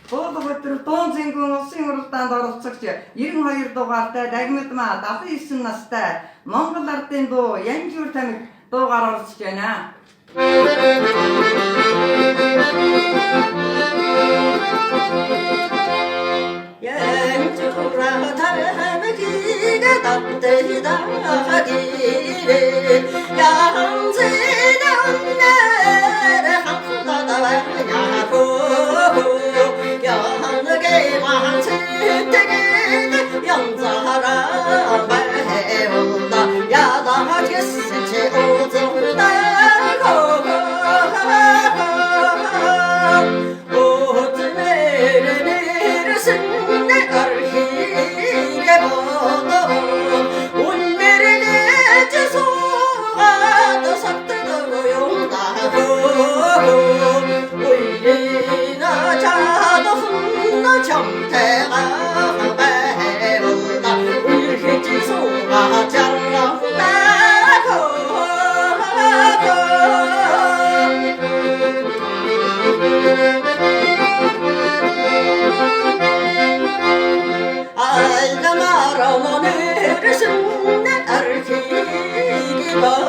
Буудал өдөр дуун зингүүн улсын хурлаанд оролцогч 92 дугаартай Дагмитмаа 79 настай Монгол ардын дуу Янжуур тамиг дуугаар оролцож байна. ян주라 달매기가 따뜻하기를 양세는 내래 한수다다와냐고 영하게 왕칠때게 영자라 말해온다 야당하게 스치 오정다고 오트메르네르 신내 얼히게 보도 운메르 내주소가 또 삭뜨고 용다고 울리나 자도 흠나 정태가 배운다 울히지소가 잘난다고 알다 말아 너네를 신내 얼히기 보